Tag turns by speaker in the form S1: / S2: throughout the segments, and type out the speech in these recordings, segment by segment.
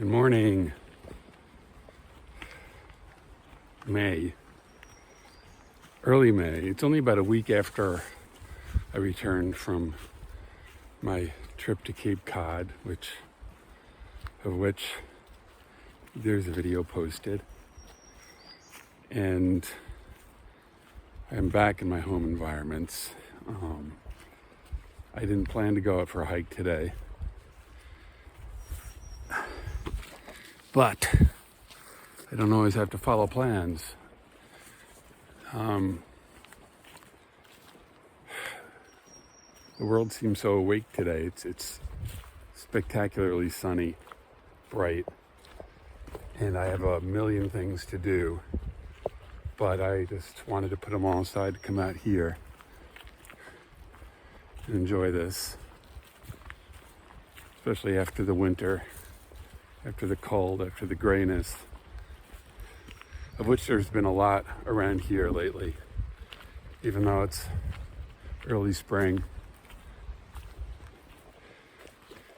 S1: Good morning. Early May. It's only about a week after I returned from my trip to Cape Cod, of which there's a video posted. And I'm back in my home environments. I didn't plan to go out for a hike today, but I don't always have to follow plans. The world seems so awake today. It's spectacularly sunny, bright, and I have a million things to do, but I just wanted to put them all aside to come out here and enjoy this, especially after the winter, after the cold, after the grayness, of which there's been a lot around here lately, even though it's early spring.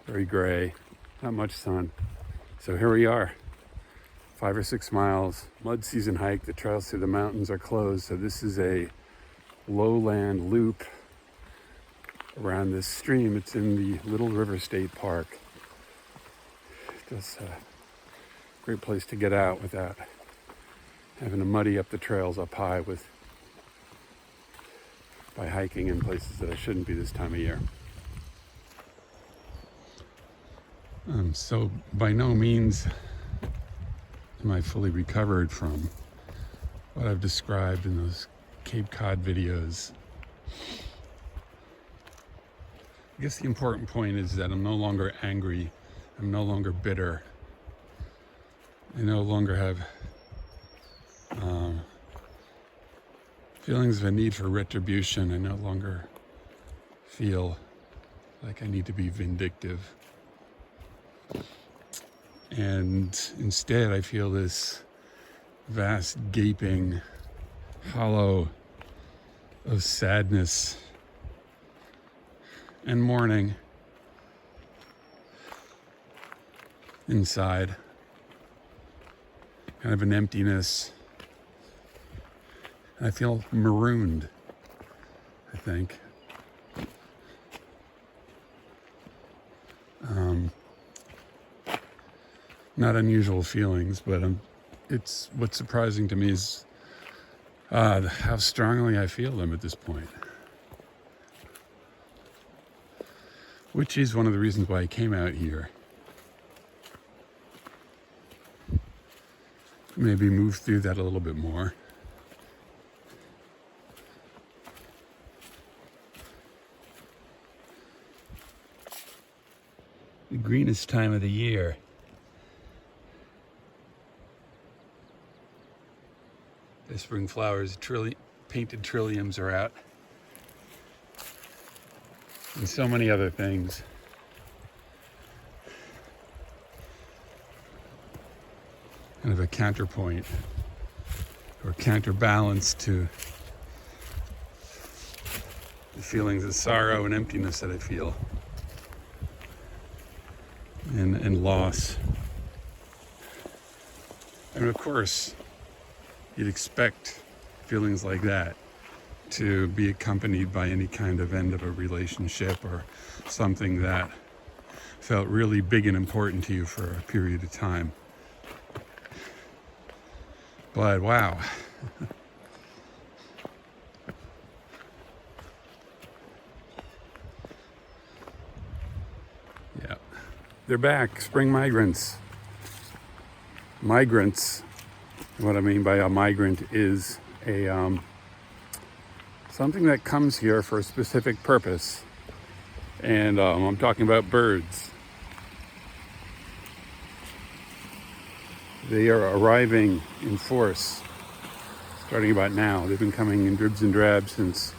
S1: Very gray, not much sun. So here we are, 5 or 6 miles, mud season hike. The trails through the mountains are closed, so this is a lowland loop around this stream. It's in the Little River State Park. Just a great place to get out without having to muddy up the trails up high by hiking in places that I shouldn't be this time of year. So by no means am I fully recovered from what I've described in those Cape Cod videos. I guess the important point is that I'm no longer angry. I'm no longer bitter. I no longer have feelings of a need for retribution. I no longer feel like I need to be vindictive. And instead, I feel this vast, gaping hollow of sadness and mourning inside. Kind of an emptiness. I feel marooned, I think. Not unusual feelings, but it's what's surprising to me is how strongly I feel them at this point. Which is one of the reasons why I came out here. Maybe move through that a little bit more. The greenest time of the year. The spring flowers, painted trilliums are out. And so many other things. Kind of a counterpoint or counterbalance to the feelings of sorrow and emptiness that I feel. And loss. And of course, you'd expect feelings like that to be accompanied by any kind of end of a relationship or something that felt really big and important to you for a period of time. But wow. Yeah. They're back, spring migrants. What I mean by a migrant is something that comes here for a specific purpose. And I'm talking about birds. They are arriving in force, starting about now. They've been coming in dribs and drabs since,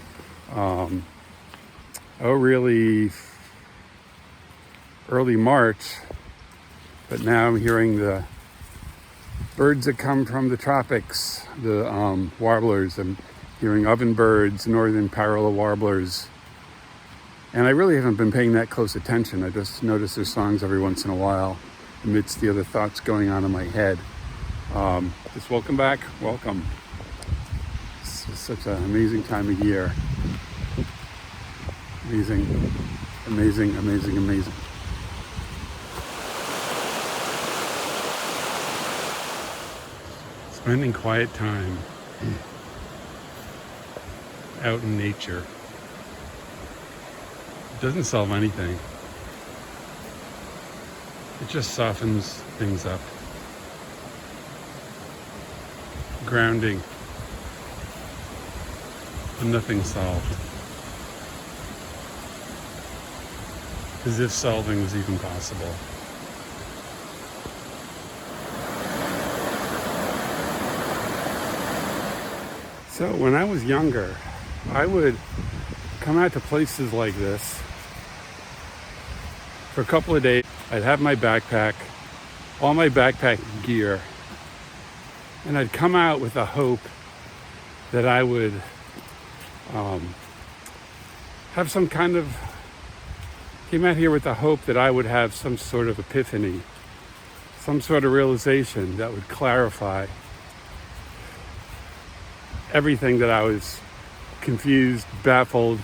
S1: really early March. But now I'm hearing the birds that come from the tropics, the warblers. I'm hearing ovenbirds, northern parallel warblers. And I really haven't been paying that close attention. I just notice their songs every once in a while. amidst the other thoughts going on in my head. Just welcome back, welcome. It's such an amazing time of year. Amazing, amazing, amazing, amazing. Spending quiet time out in nature doesn't solve anything. It just softens things up. Grounding, and nothing solved. As if solving was even possible. So when I was younger, I would come out to places like this for a couple of days. I'd have my backpack, all my backpack gear, and I'd come out with the hope that I would have some kind of, came out here with the hope that I would have some sort of epiphany, some sort of realization that would clarify everything that I was confused, baffled,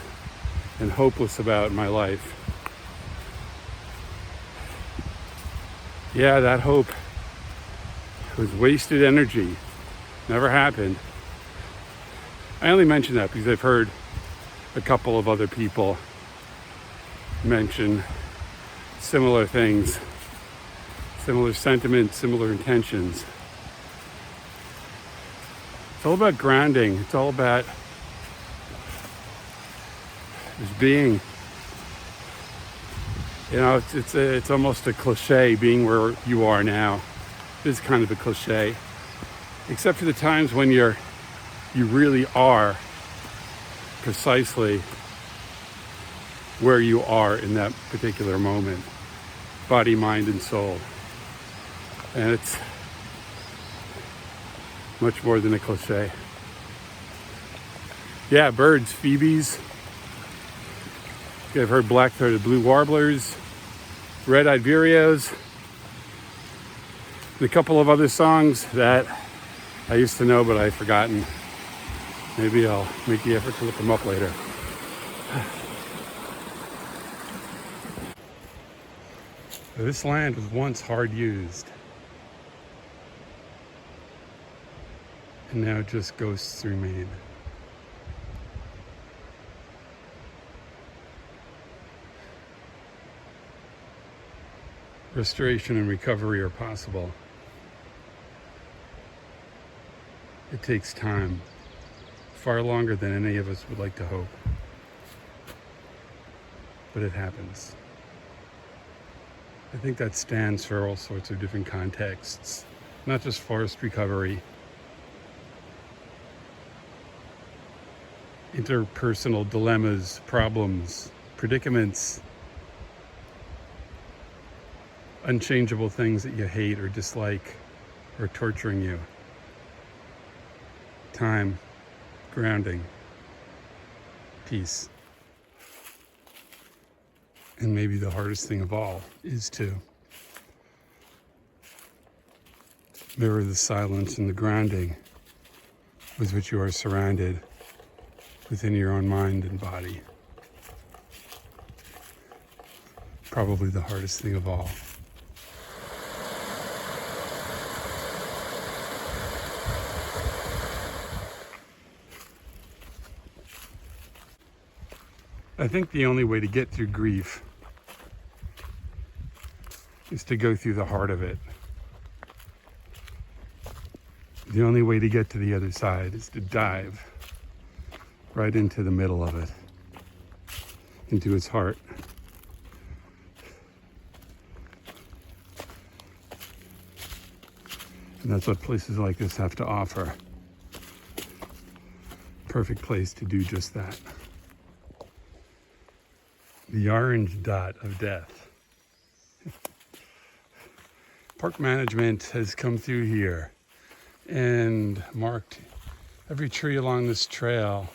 S1: and hopeless about in my life. Yeah, that hope was wasted energy. Never happened. I only mention that because I've heard a couple of other people mention similar things, similar sentiments, similar intentions. It's all about grounding. It's all about just being. You know, it's almost a cliche, being where you are now. It is kind of a cliche, except for the times when you really are precisely where you are in that particular moment, body, mind, and soul. And it's much more than a cliche. Yeah, birds, phoebes. I've heard black-throated blue warblers, red-eyed vireos, and a couple of other songs that I used to know but I've forgotten. Maybe I'll make the effort to look them up later. This land was once hard used, and now just ghosts remain. Restoration and recovery are possible. It takes time, far longer than any of us would like to hope. But it happens. I think that stands for all sorts of different contexts, not just forest recovery, interpersonal dilemmas, problems, predicaments, unchangeable things that you hate or dislike or torturing you. Time, grounding, peace. And maybe the hardest thing of all is to mirror the silence and the grounding with which you are surrounded within your own mind and body. Probably the hardest thing of all. I think the only way to get through grief is to go through the heart of it. The only way to get to the other side is to dive right into the middle of it, into its heart. And that's what places like this have to offer. Perfect place to do just that. The orange dot of death. Park management has come through here and marked every tree along this trail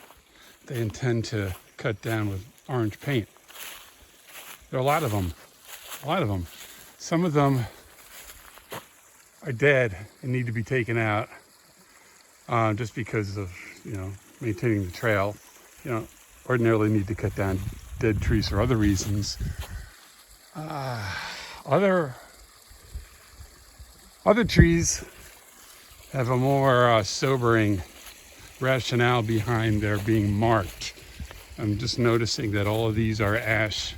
S1: they intend to cut down with orange paint. There are a lot of them. Some of them are dead and need to be taken out just because of, maintaining the trail. You don't ordinarily need to cut down dead trees for other reasons. Other trees have a more sobering rationale behind their being marked. I'm just noticing that all of these are ash.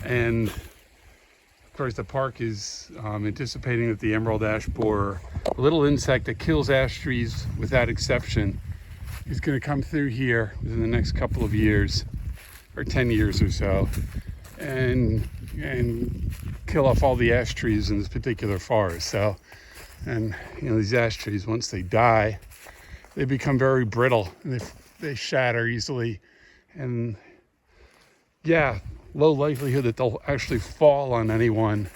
S1: And of course the park is anticipating that the emerald ash borer, a little insect that kills ash trees without exception, is going to come through here within the next couple of years, or 10 years or so, and kill off all the ash trees in this particular forest. So, and these ash trees, once they die, they become very brittle and they shatter easily, and low likelihood that they'll actually fall on anyone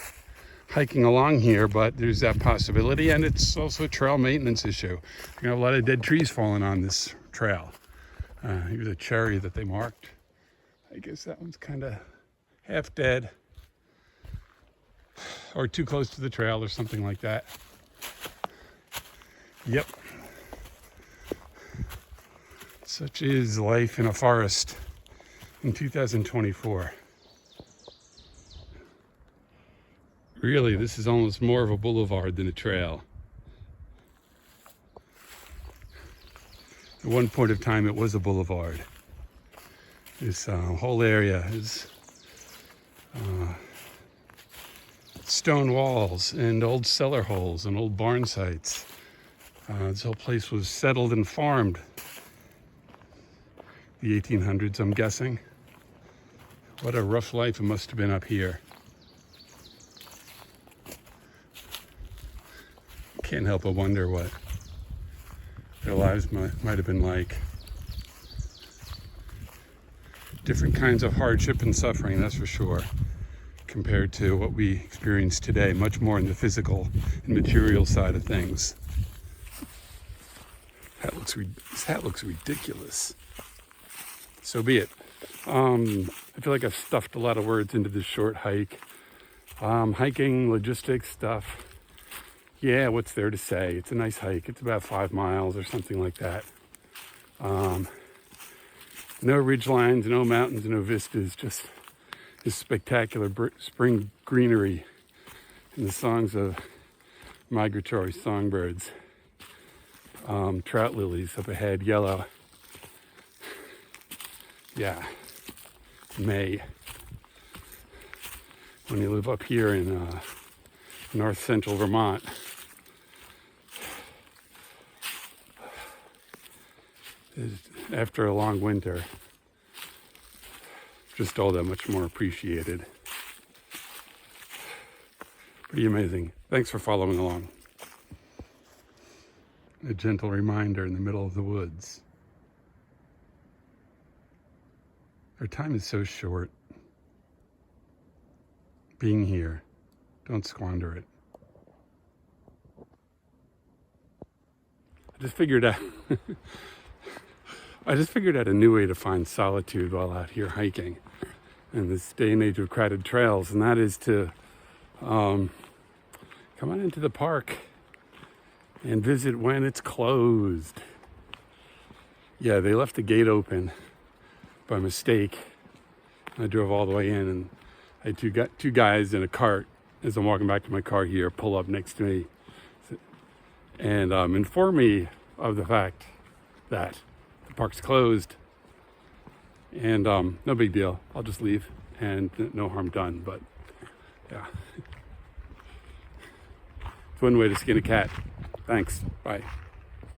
S1: hiking along here, but there's that possibility. And it's also a trail maintenance issue. A lot of dead trees falling on this trail. Here's a cherry that they marked. I guess that one's kind of half dead, or too close to the trail or something like that. Yep. Such is life in a forest in 2024. Really, this is almost more of a boulevard than a trail. At one point of time, it was a boulevard. This whole area is stone walls and old cellar holes and old barn sites. This whole place was settled and farmed. The 1800s, I'm guessing. What a rough life it must have been up here. Can't help but wonder what their lives might have been like. Different kinds of hardship and suffering, that's for sure, compared to what we experience today, much more in the physical and material side of things. This hat looks ridiculous. So be it. I feel like I've stuffed a lot of words into this short hike. Hiking, logistics stuff. Yeah, what's there to say? It's a nice hike. It's about 5 miles or something like that. No ridge lines, no mountains, no vistas, just this spectacular spring greenery and the songs of migratory songbirds. Trout lilies up ahead, yellow. Yeah, May. When you live up here in north central Vermont, after a long winter, just all that much more appreciated. Pretty amazing. Thanks for following along. A gentle reminder in the middle of the woods. Our time is so short. Being here, don't squander it. I just figured out a new way to find solitude while out here hiking in this day and age of crowded trails, and that is to come on into the park and visit when it's closed. Yeah, they left the gate open by mistake. I drove all the way in, and I had two guys in a cart as I'm walking back to my car here pull up next to me and inform me of the fact that the park's closed. And no big deal. I'll just leave and no harm done. But yeah, it's one way to skin a cat. Thanks. Bye.